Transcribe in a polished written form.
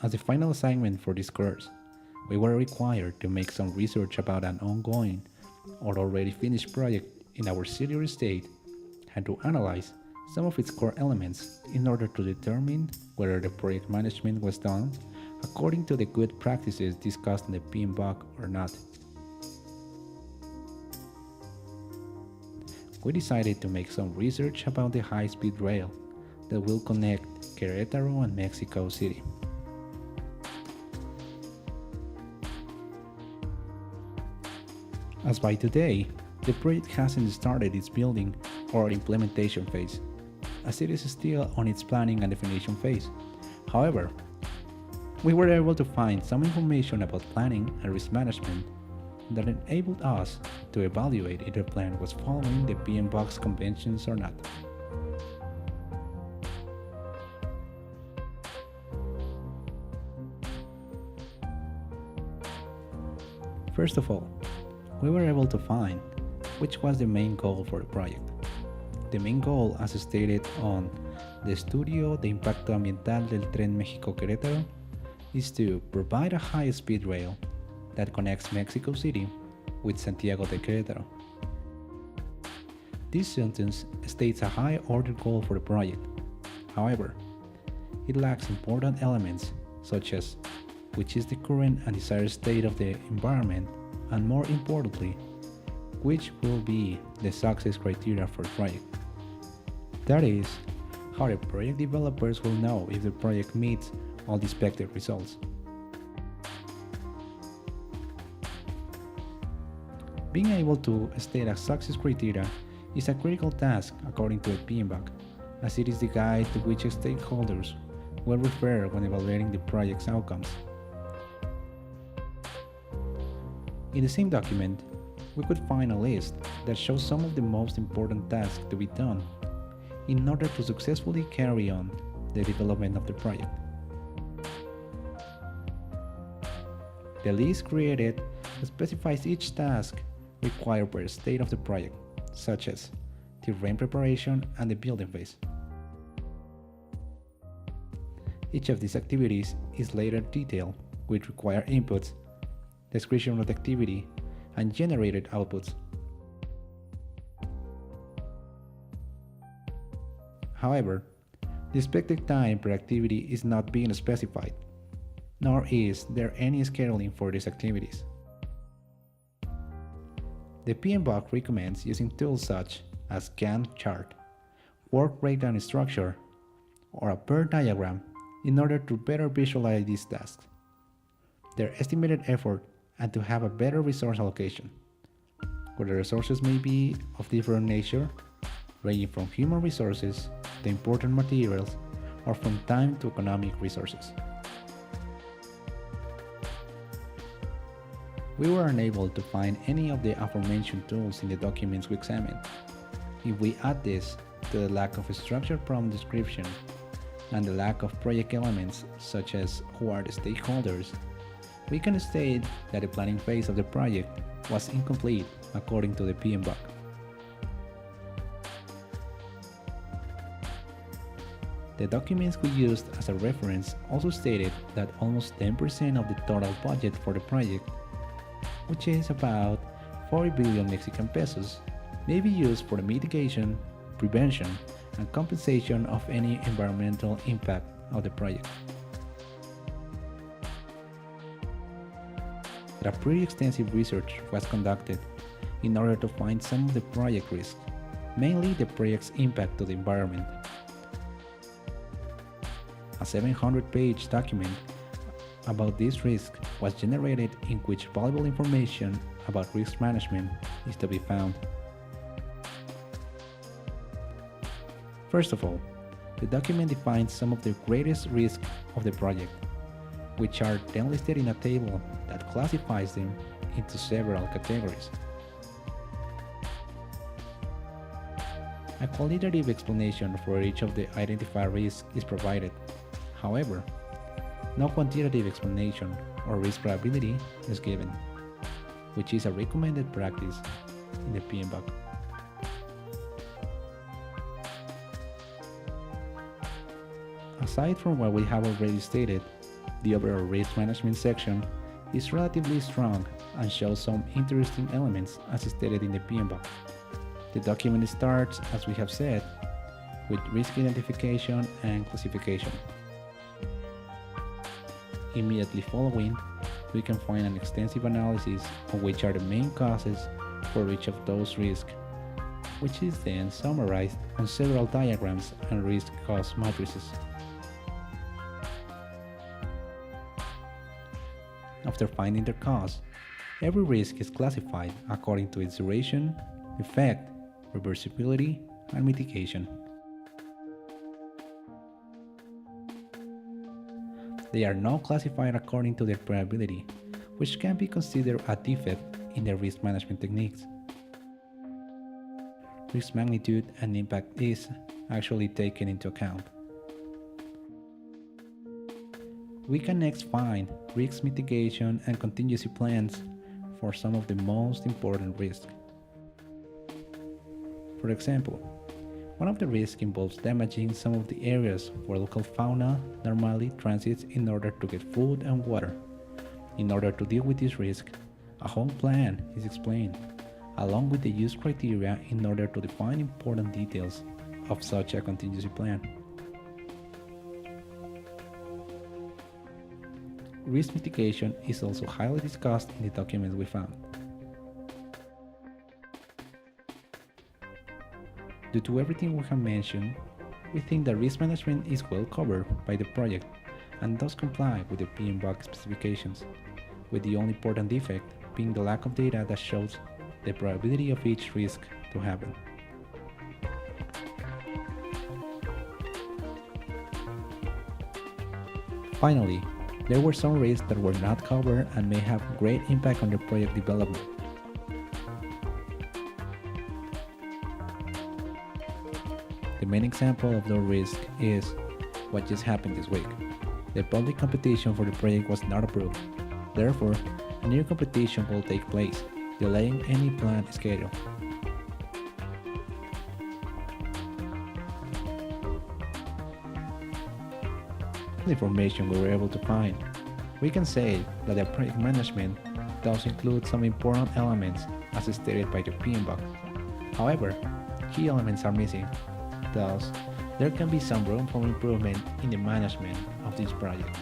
As the final assignment for this course, we were required to make some research about an ongoing or already finished project in our city or state and to analyze some of its core elements in order to determine whether the project management was done according to the good practices discussed in the PMBOK or not. We decided to make some research about the high-speed rail that will connect Querétaro and Mexico City. As by today, the project hasn't started its building or implementation phase, as it is still on its planning and definition phase. However, we were able to find some information about planning and risk management that enabled us to evaluate if the plan was following the PMBOK conventions or not. First of all, we were able to find which was the main goal for the project. The main goal, as stated on the Estudio de Impacto Ambiental del Tren México-Querétaro, is to provide a high-speed rail that connects Mexico City with Santiago de Querétaro. This sentence states a high-order goal for the project. However, it lacks important elements such as which is the current and desired state of the environment, and more importantly, which will be the success criteria for the project. That is, how the project developers will know if the project meets all the expected results. Being able to state a success criteria is a critical task according to the PMBOK, as it is the guide to which stakeholders will refer when evaluating the project's outcomes. In the same document, we could find a list that shows some of the most important tasks to be done in order to successfully carry on the development of the project. The list created specifies each task required per state of the project, such as terrain preparation and the building phase. Each of these activities is later detailed, which require inputs, description of the activity, and generated outputs. However, the expected time per activity is not being specified, nor is there any scheduling for these activities. The PMBOK recommends using tools such as Gantt chart, work breakdown structure, or a PER diagram in order to better visualize these tasks, their estimated effort, and to have a better resource allocation, where the resources may be of different nature, ranging from human resources to important materials, or from time to economic resources. We were unable to find any of the aforementioned tools in the documents we examined. If we add this to the lack of a structured problem description and the lack of project elements such as who are the stakeholders, we can state that the planning phase of the project was incomplete according to the PMBOK. The documents we used as a reference also stated that almost 10% of the total budget for the project, which is about 40 billion Mexican pesos, may be used for the mitigation, prevention, and compensation of any environmental impact of the project. A pretty extensive research was conducted in order to find some of the project risks, mainly the project's impact to the environment. A 700-page document about this risk was generated in which valuable information about risk management is to be found. First of all, the document defines some of the greatest risks of the project, which are then listed in a table that classifies them into several categories. A qualitative explanation for each of the identified risks is provided. However, no quantitative explanation or risk probability is given, which is a recommended practice in the PMBOK. Aside from what we have already stated, The overall risk management section is relatively strong and shows some interesting elements as stated in the PMBOK. The document starts, as we have said, with risk identification and classification. Immediately following, we can find an extensive analysis of which are the main causes for each of those risks, which is then summarized on several diagrams and risk cost matrices. After finding their cause, every risk is classified according to its duration, effect, reversibility, and mitigation. They are now classified according to their probability, which can be considered a defect in the risk management techniques. Risk magnitude and impact is actually taken into account. We can next find risk mitigation and contingency plans for some of the most important risks. For example, one of the risks involves damaging some of the areas where local fauna normally transits in order to get food and water. In order to deal with this risk, a whole plan is explained, along with the use criteria in order to define important details of such a contingency plan. Risk mitigation is also highly discussed in the documents we found. Due to everything we have mentioned, we think that risk management is well covered by the project and does comply with the PMBOK specifications, with the only important defect being the lack of data that shows the probability of each risk to happen. Finally, there were some risks that were not covered and may have great impact on the project development. The main example of those risks is what just happened this week. The public competition for the project was not approved. Therefore, a new competition will take place, delaying any planned schedule. The information we were able to find, we can say that the project management does include some important elements as stated by the PMBOK. However, key elements are missing. Thus, there can be some room for improvement in the management of this project.